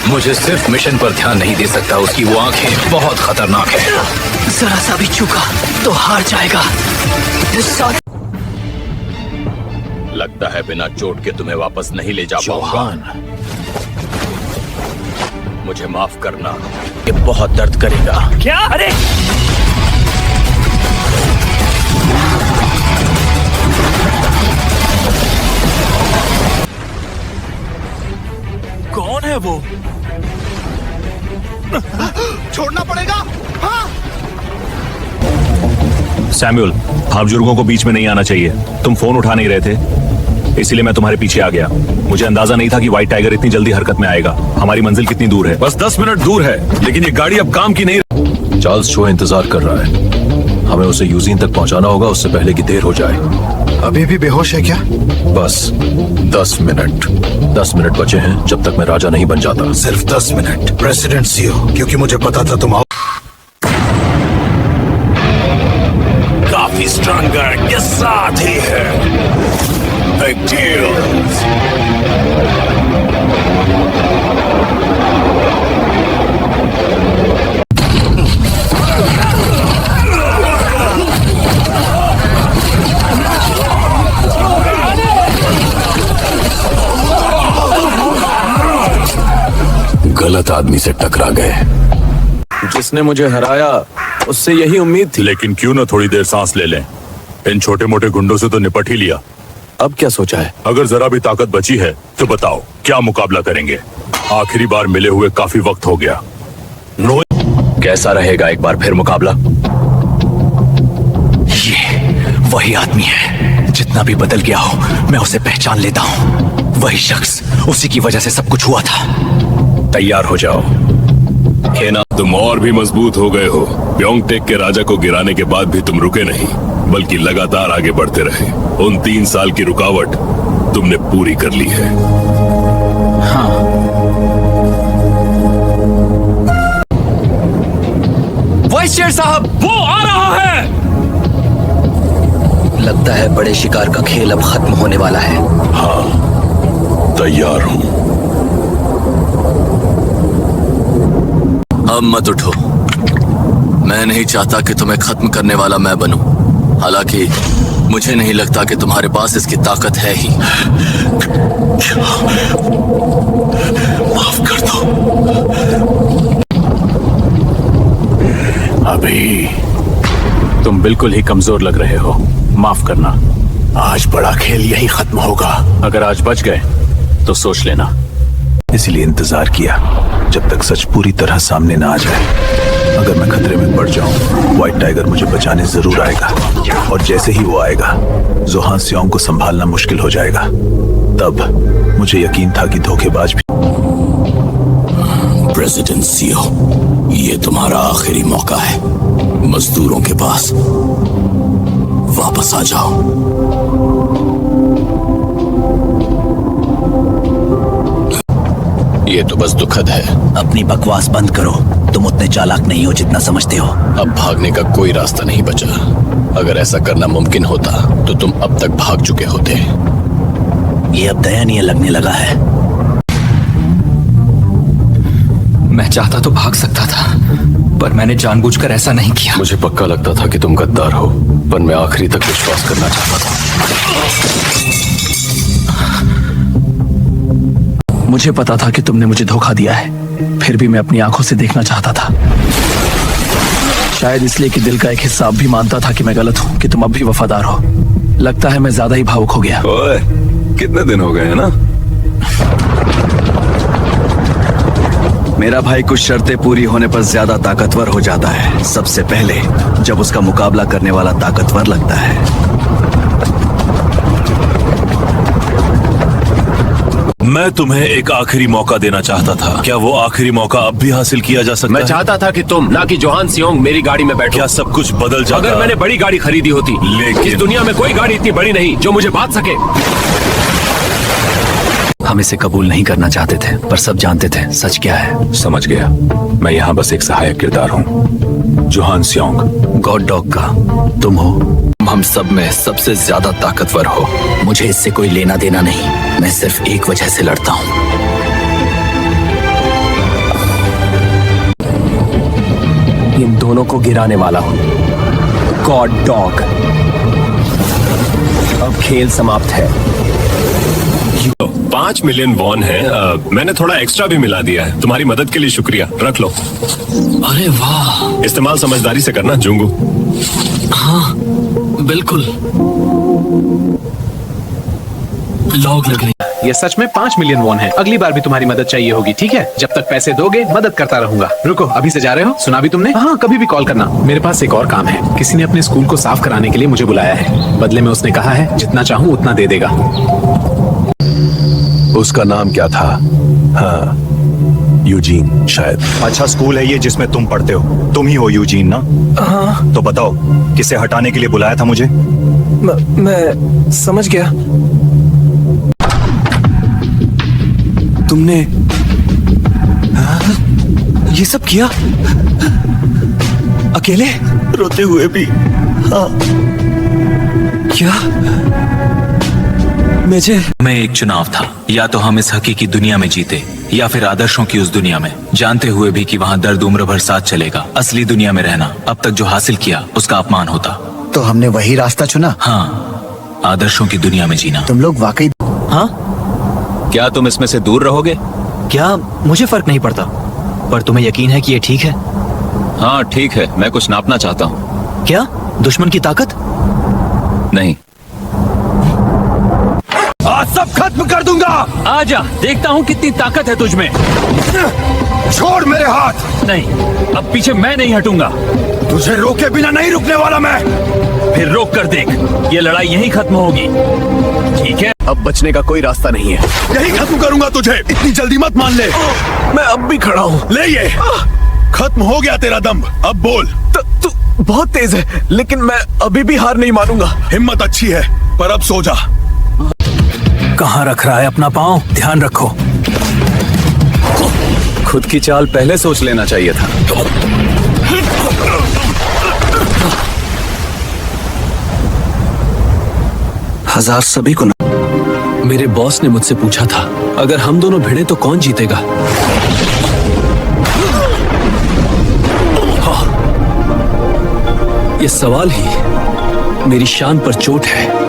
मुझे सिर्फ मिशन पर ध्यान नहीं दे सकता, उसकी वो आंखें बहुत खतरनाक है। जरा सा भी चूका तो हार जाएगा। लगता है बिना चोट के तुम्हें वापस नहीं ले जा पाऊंगा। मुझे माफ करना, ये बहुत दर्द करेगा। क्या? अरे कौन है वो? छोड़ना पड़ेगा। हाँ? सैमुअल, आप बुजुर्गों को बीच में नहीं आना चाहिए। तुम फोन उठा नहीं रहे थे, इसीलिए मैं तुम्हारे पीछे आ गया। मुझे अंदाजा नहीं था कि व्हाइट टाइगर इतनी जल्दी हरकत में आएगा। हमारी मंजिल कितनी दूर है? बस 10 मिनट दूर है, लेकिन ये गाड़ी अब काम की नहीं। चार्ल्स शो इंतजार कर रहा है, हमें उसे यूजीन तक पहुंचाना होगा, उससे पहले कि देर हो जाए। अभी भी बेहोश है क्या? बस 10 मिनट 10 मिनट बचे हैं जब तक मैं राजा नहीं बन जाता। सिर्फ 10 मिनट प्रेसिडेंट सीओ, क्योंकि मुझे पता था तुम आओ। काफी स्ट्रॉन्गर के साथ ही है। Big deal. गलत आदमी से टकरा गए। जिसने मुझे हराया उससे यही उम्मीद थी। लेकिन क्यों ना थोड़ी देर सांस ले लें। इन छोटे मोटे गुंडों से तो निपट ही लिया। अब क्या सोचा है? अगर जरा भी ताकत बची है तो बताओ क्या मुकाबला करेंगे? आखिरी बार मिले हुए काफी वक्त हो गया। कैसा रहेगा एक बार फिर मुकाबला? ये वही आदमी है। जितना भी बदल गया हो मैं उसे पहचान लेता हूँ। वही शख्स, उसी की वजह से सब कुछ हुआ था। तैयार हो जाओ। हेना, तुम और भी मजबूत हो गए हो। प्योंगटेक के राजा को गिराने के बाद भी तुम रुके नहीं, बल्कि लगातार आगे बढ़ते रहे। उन 3 साल की रुकावट तुमने पूरी कर ली है। हाँ। वाइस चेयर साहब, वो आ रहा है। लगता है बड़े शिकार का खेल अब खत्म होने वाला है। हाँ, तैयार हूं। अब मत उठो। मैं नहीं चाहता कि तुम्हें खत्म करने वाला मैं बनूं। हालांकि मुझे नहीं लगता कि तुम्हारे पास इसकी ताकत है ही। माफ कर दो। अभी तुम बिल्कुल ही कमजोर लग रहे हो। माफ करना। आज बड़ा खेल यही खत्म होगा। अगर आज बच गए तो सोच लेना। इसीलिए इंतजार किया जब तक सच पूरी तरह सामने ना आ जाए। अगर मैं खतरे में पड़ जाऊं, व्हाइट टाइगर मुझे बचाने जरूर आएगा, और जैसे ही वो आएगा जोहान सियोंग को संभालना मुश्किल हो जाएगा। तब मुझे यकीन था कि धोखेबाज भी। प्रेसिडेंट सीओ, ये तुम्हारा आखिरी मौका है। मजदूरों के पास वापस आ जाओ। ये तो बस दुखद है। अपनी बकवास बंद करो। तुम उतने चालाक नहीं हो जितना समझते हो। अब भागने का कोई रास्ता नहीं बचा। अगर ऐसा करना मुमकिन होता तो तुम अब तक भाग चुके होते। ये अब दयनीय लगने लगा है। मैं चाहता तो भाग सकता था, पर मैंने जानबूझकर ऐसा नहीं किया। मुझे पक्का लगता था कि तुम गद्दार हो, पर मैं आखिरी तक विश्वास करना चाहता था। मुझे पता था कि तुमने मुझे धोखा दिया है, फिर भी मैं अपनी आंखों से देखना चाहता था। शायद इसलिए कि दिल का एक हिस्सा अब भी मानता था कि मैं गलत हूँ, कि तुम अब भी वफादार हो। लगता है मैं ज्यादा ही भावुक हो गया। ओए, कितने दिन हो गए हैं ना? मेरा भाई कुछ शर्तें पूरी होने पर ज्यादा ताकतवर हो जाता है। सबसे पहले जब उसका मुकाबला करने वाला ताकतवर लगता है। मैं तुम्हें एक आखिरी मौका देना चाहता था। क्या वो आखिरी मौका अब भी हासिल किया जा सकता मैं है? चाहता था कि तुम, ना कि जोहान सियोंग, मेरी गाड़ी में बैठो। क्या सब कुछ बदल जाता? अगर मैंने बड़ी गाड़ी खरीदी होती, लेकिन इस दुनिया में कोई गाड़ी इतनी बड़ी नहीं जो मुझे बांध सके। हम इसे कबूल नहीं करना चाहते थे, पर सब जानते थे सच क्या है। समझ गया, मैं यहाँ बस एक सहायक किरदार हूँ। जोहान सियोंग, गॉड डॉग का तुम हो। हम सब में सबसे ज्यादा ताकतवर हो। मुझे इससे कोई लेना देना नहीं। मैं सिर्फ एक वजह से लड़ता हूँ। इन दोनों को गिराने वाला हूं। गॉड डॉग, अब खेल समाप्त है। 5 मिलियन वॉन है। मैंने थोड़ा एक्स्ट्रा भी मिला दिया है। तुम्हारी मदद के लिए शुक्रिया, रख लो। अरे वाह, इस्तेमाल समझदारी से करना जुंगू। हाँ बिल्कुल। लॉग लग गई। ये सच में 5 मिलियन वॉन है। अगली बार भी तुम्हारी मदद चाहिए होगी, ठीक है? जब तक पैसे दोगे मदद करता रहूंगा। रुको, अभी से जा रहे हो? सुना भी तुमने? हाँ, कभी भी कॉल करना। मेरे पास एक और काम है। किसी ने अपने स्कूल को साफ कराने के लिए मुझे बुलाया है। बदले में उसने कहा है जितना चाहूँ उतना दे देगा। उसका नाम क्या था? हाँ, यूजीन शायद। अच्छा स्कूल है ये जिसमें तुम पढ़ते हो? तुम ही हो यूजीन ना? हाँ। तो बताओ किसे हटाने के लिए बुलाया था मुझे? मैं समझ गया। तुमने ये सब किया अकेले? रोते हुए भी। हाँ। क्या? में एक चुनाव था, या तो हम इस हकीकी दुनिया में जीते या फिर आदर्शों की उस दुनिया में, जानते हुए भी कि वहाँ दर्द उम्र भर साथ चलेगा। असली दुनिया में रहना अब तक जो हासिल किया उसका अपमान होता। तो हमने वही रास्ता चुना। हाँ, आदर्शों की दुनिया में जीना। तुम लोग वाकई। हाँ, क्या तुम इसमें से दूर रहोगे? क्या? मुझे फर्क नहीं पड़ता, पर तुम्हें यकीन है कि ये ठीक है? हाँ ठीक है, मैं कुछ नापना चाहता हूँ। क्या? दुश्मन की ताकत? नहीं। आज सब खत्म कर दूंगा। आजा, देखता हूँ कितनी ताकत है तुझमें। छोड़ मेरे हाथ। नहीं, अब पीछे मैं नहीं हटूंगा। तुझे रोके बिना नहीं रुकने वाला मैं। फिर रोक कर देख, ये लड़ाई यहीं खत्म होगी, ठीक है? अब बचने का कोई रास्ता नहीं है। यही खत्म करूंगा तुझे। इतनी जल्दी मत मान ले। मैं अब भी खड़ा हूँ। ले ये। खत्म हो गया तेरा दम, अब बोल। तू बहुत तेज है, लेकिन मैं अभी भी हार नहीं मानूंगा। हिम्मत अच्छी है, पर अब सो जा। कहाँ रख रहा है अपना पाँव? ध्यान रखो। खुद की चाल पहले सोच लेना चाहिए था। हजार सभी को ना। मेरे बॉस ने मुझसे पूछा था, अगर हम दोनों भिड़े तो कौन जीतेगा? हाँ, ये सवाल ही मेरी शान पर चोट है।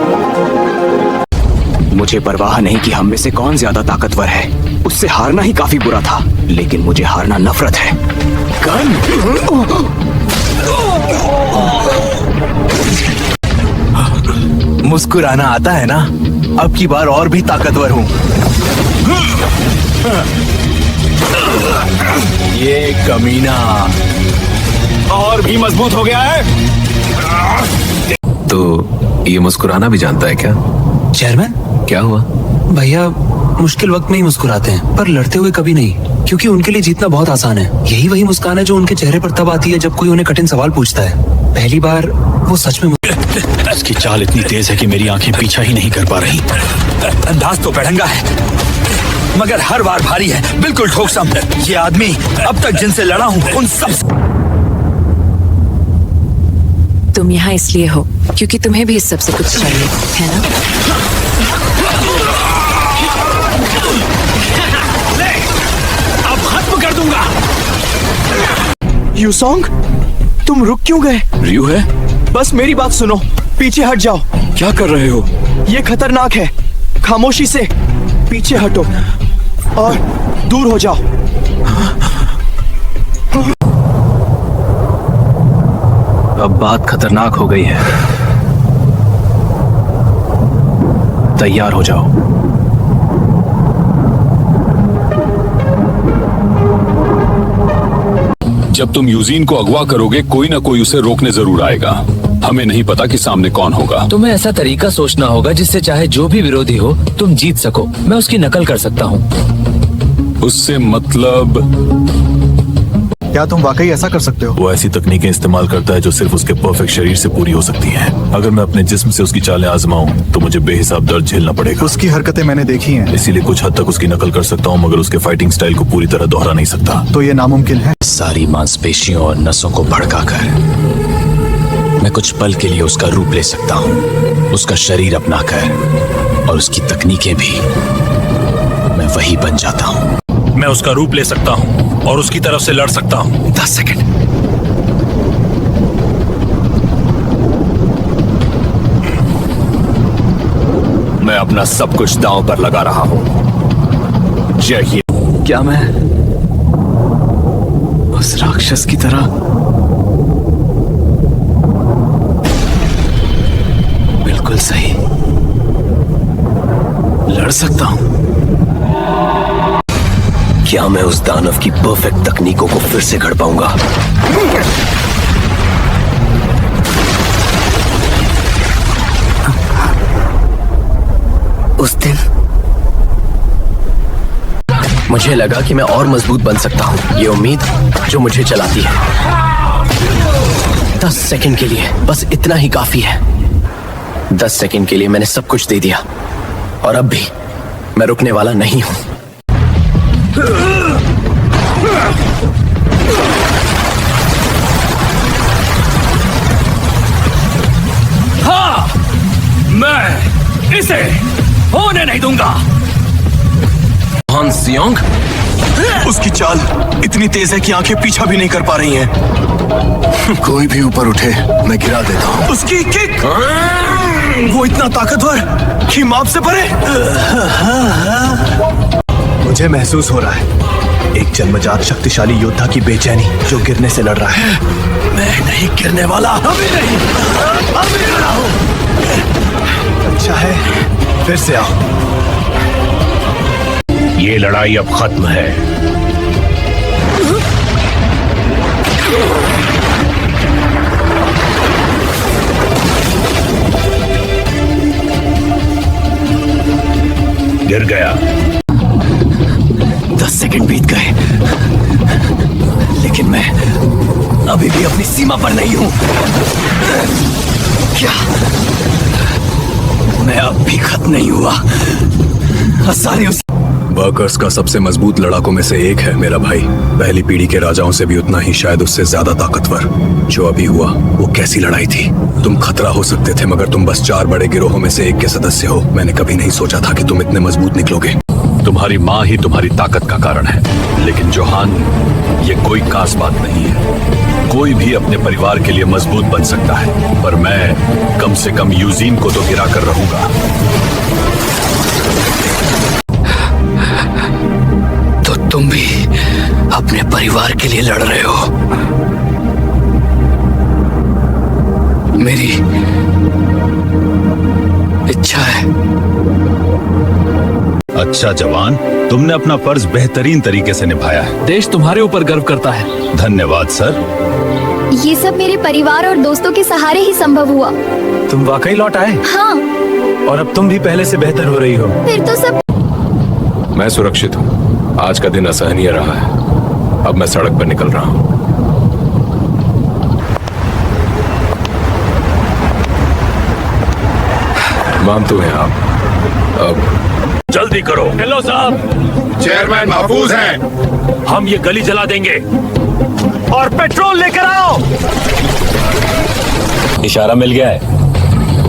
मुझे परवाह नहीं कि हम में से कौन ज्यादा ताकतवर है। उससे हारना ही काफी बुरा था, लेकिन मुझे हारना नफरत है। गन! मुस्कुराना आता है ना? अब की बार और भी ताकतवर हूँ। ये कमीना और भी मजबूत हो गया है। तो ये मुस्कुराना भी जानता है क्या? चेयरमैन, क्या हुआ? भैया मुश्किल वक्त में ही मुस्कुराते हैं, पर लड़ते हुए कभी नहीं, क्योंकि उनके लिए जीतना बहुत आसान है। यही वही मुस्कान है जो उनके चेहरे पर तब आती है जब कोई उन्हें कठिन सवाल पूछता है। पहली बार वो सच में इसकी चाल इतनी तेज है कि मेरी आंखें पीछा ही नहीं कर पा रही। अंदाज तो बेढंगा है, मगर हर बार भारी है, बिल्कुल ठोकसम। ये आदमी अब तक जिनसे लड़ा हूँ उन सब। तुम यहाँ इसलिए हो क्योंकि तुम्हें भी इस सब से कुछ चाहिए, है ना? अब खत्म कर दूंगा। यूसोंग, तुम रुक क्यों गए? रियू है? बस मेरी बात सुनो, पीछे हट जाओ। क्या कर रहे हो? ये खतरनाक है, खामोशी से पीछे हटो और दूर हो जाओ। अब बात खतरनाक हो गई है, तैयार हो जाओ। जब तुम यूजीन को अगवा करोगे, कोई ना कोई उसे रोकने जरूर आएगा। हमें नहीं पता कि सामने कौन होगा। तुम्हें ऐसा तरीका सोचना होगा जिससे चाहे जो भी विरोधी हो तुम जीत सको। मैं उसकी नकल कर सकता हूँ। उससे मतलब? क्या तुम वाकई ऐसा कर सकते हो? वो ऐसी तकनीकें इस्तेमाल करता है जो सिर्फ उसके परफेक्ट शरीर से पूरी हो सकती हैं। अगर मैं अपने जिस्म से उसकी चालें आजमाऊं तो मुझे बेहिसाब दर्द झेलना पड़ेगा। उसकी हरकतें मैंने देखी हैं। इसीलिए कुछ हद तक उसकी नकल कर सकता हूँ, मगर उसके फाइटिंग स्टाइल को पूरी तरह दोहरा नहीं सकता। तो ये नामुमकिन है। सारी मांसपेशियों और नसों को भड़काकर मैं कुछ पल के लिए उसका रूप ले सकता हूँ, उसका शरीर अपनाकर, और उसकी तकनीकें भी। मैं वही बन जाता हूँ। मैं उसका रूप ले सकता हूँ और उसकी तरफ से लड़ सकता हूँ। 10 सेकंड। अपना सब कुछ दांव पर लगा रहा हूं। जय हिंद। क्या मैं उस राक्षस की तरह बिल्कुल सही लड़ सकता हूं? क्या मैं उस दानव की परफेक्ट तकनीकों को फिर से गढ़ पाऊंगा? उस दिन मुझे लगा कि मैं और मजबूत बन सकता हूं। ये उम्मीद जो मुझे चलाती है। 10 सेकंड के लिए बस इतना ही काफी है। 10 सेकंड के लिए मैंने सब कुछ दे दिया और अब भी मैं रुकने वाला नहीं हूं। हाँ, मैं इसे होने नहीं दूंगा। हान सियोंग, उसकी चाल इतनी तेज है कि आंखें पीछा भी नहीं कर पा रही हैं। कोई भी ऊपर उठे मैं गिरा देता हूँ। उसकी किक, वो इतना ताकतवर कि माप से परे। मुझे महसूस हो रहा है एक जन्मजात शक्तिशाली योद्धा की बेचैनी जो गिरने से लड़ रहा है। मैं नहीं गिरने वाला, अभी नहीं, अभी खड़ा हूँ। अच्छा है, फिर से आओ। ये लड़ाई अब खत्म है। गिर गया। 10 सेकंड बीत गए, लेकिन मैं अभी भी अपनी सीमा पर नहीं हूं। क्या मैं अब भी खत्म नहीं हुआ? सारी वर्कर्स का सबसे मजबूत लड़ाकों में से एक है मेरा भाई। पहली पीढ़ी के राजाओं से भी उतना ही, शायद उससे ज्यादा ताकतवर। जो अभी हुआ वो कैसी लड़ाई थी? तुम खतरा हो सकते थे मगर तुम बस 4 बड़े गिरोहों में से एक के सदस्य हो। मैंने कभी नहीं सोचा था कि तुम इतने मजबूत निकलोगे। तुम्हारी माँ ही तुम्हारी ताकत का कारण है, लेकिन जोहान, ये कोई खास बात नहीं है। कोई भी अपने परिवार के लिए मजबूत बन सकता है, पर मैं कम से कम यूजीन को तो गिरा कर रहूंगा। तो तुम भी अपने परिवार के लिए लड़ रहे हो? मेरी इच्छा है। अच्छा जवान, तुमने अपना फर्ज बेहतरीन तरीके से निभाया है। देश तुम्हारे ऊपर गर्व करता है। धन्यवाद सर। ये सब मेरे परिवार और दोस्तों के सहारे ही संभव हुआ। तुम वाकई लौट आए? हाँ। और अब तुम भी पहले से बेहतर हो रही हो। फिर तो सब। मैं सुरक्षित हूँ। आज का दिन असहनीय रहा है। अब मैं सड़क पर निकल रहा हूँ। मानते हैं आप। अब जल्दी करो। हेलो साहब। चेयरमैन महफूज हैं। हम ये गली जला देंगे और पेट्रोल लेकर आओ। इशारा मिल गया है।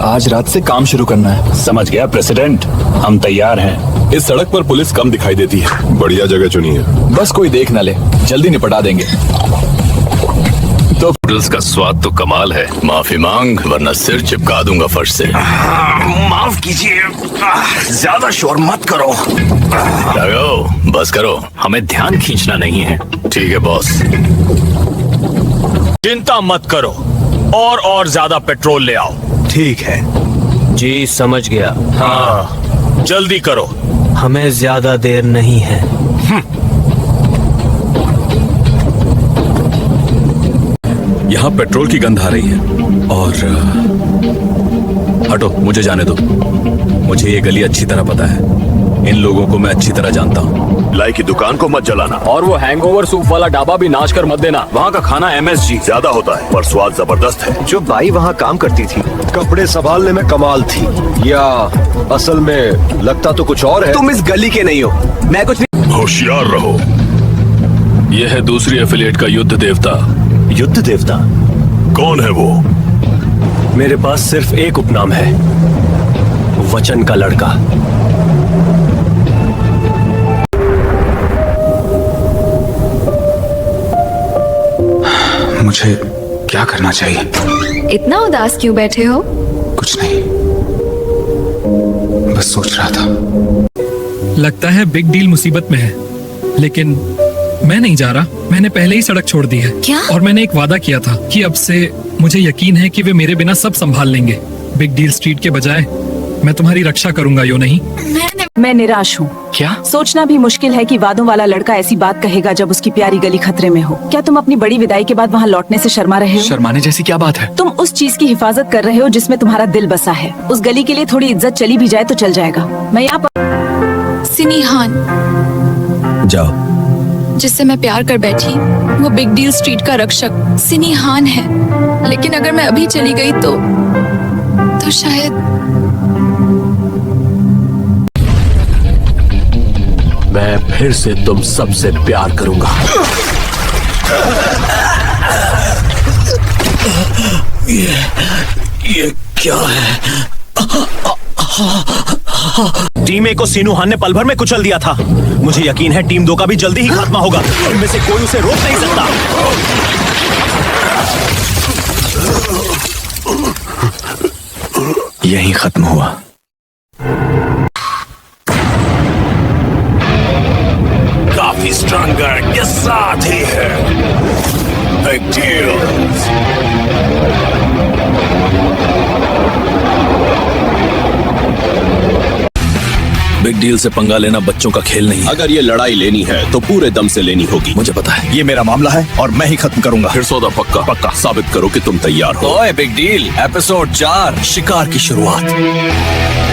आज रात से काम शुरू करना है। समझ गया प्रेसिडेंट, हम तैयार हैं। इस सड़क पर पुलिस कम दिखाई देती है। बढ़िया जगह चुनी है। बस कोई देख ना ले, जल्दी निपटा देंगे। तो नूडल्स का स्वाद तो कमाल है। माफी मांग वरना सिर चिपका दूंगा फर्श से। माफ कीजिए, ज्यादा शोर मत करो। लगो, बस करो, हमें ध्यान खींचना नहीं है। ठीक है बॉस। चिंता मत करो, और ज्यादा पेट्रोल ले आओ। ठीक है जी, समझ गया। हाँ, जल्दी करो। हमें ज्यादा देर नहीं है। यहाँ पेट्रोल की गंध आ रही है और हटो, मुझे जाने दो। मुझे ये गली अच्छी तरह पता है। इन लोगों को मैं अच्छी तरह जानता हूँ। लाई की दुकान को मत जलाना। और वो हैंगओवर सूप वाला ढाबा भी नाश कर मत देना। वहाँ का खाना MSG ज्यादा होता है पर स्वाद जबरदस्त है। जो बाई वहाँ काम करती थी, कपड़े संभालने में कमाल थी, या असल में लगता तो कुछ और है। तुम इस गली के नहीं हो। मैं कुछ नहीं। होशियार रहो। यह है दूसरी एफिलिएट का युद्ध देवता। युद्ध देवता? कौन है वो? मेरे पास सिर्फ एक उपनाम है, वचन का लड़का। मुझे क्या करना चाहिए? इतना उदास क्यों बैठे हो? कुछ नहीं, बस सोच रहा था। लगता है बिग डील मुसीबत में है, लेकिन मैं नहीं जा रहा। मैंने पहले ही सड़क छोड़ दी है। क्या? और मैंने एक वादा किया था कि अब से मुझे यकीन है कि वे मेरे बिना सब संभाल लेंगे। बिग डील स्ट्रीट के बजाय मैं तुम्हारी रक्षा करूंगा, यो नहीं? मैं निराश हूँ। क्या? सोचना भी मुश्किल है कि वादों वाला लड़का ऐसी बात कहेगा जब उसकी प्यारी गली खतरे में हो। क्या तुम अपनी बड़ी विदाई के बाद वहाँ लौटने से शर्मा रहे हो? शर्माने जैसी क्या बात है? तुम उस चीज की हिफाजत कर रहे हो जिसमें तुम्हारा दिल बसा है। उस गली के लिए थोड़ी इज्जत चली भी जाए तो चल जाएगा। मैं यहाँ पर सिनीहान, जाओ। जिससे मैं प्यार कर बैठी, वो बिग डील स्ट्रीट का रक्षक सिनीहान है। लेकिन अगर मैं अभी चली गई तो शायद मैं फिर से तुम सबसे प्यार करूंगा। ये क्या है? टीम ए को सीनूहान ने पल भर में कुचल दिया था। मुझे यकीन है टीम 2 का भी जल्दी ही खात्मा होगा। इनमें से कोई उसे रोक नहीं सकता। यही खत्म हुआ। काफी स्ट्रॉन्गर के साथ ही है। Big deal. बिग डील से पंगा लेना बच्चों का खेल नहीं है। अगर ये लड़ाई लेनी है तो पूरे दम से लेनी होगी। मुझे पता है। ये मेरा मामला है और मैं ही खत्म करूंगा। फिर सौदा पक्का। पक्का साबित करो कि तुम तैयार हो। ओए बिग डील एपिसोड 4 शिकार की शुरुआत।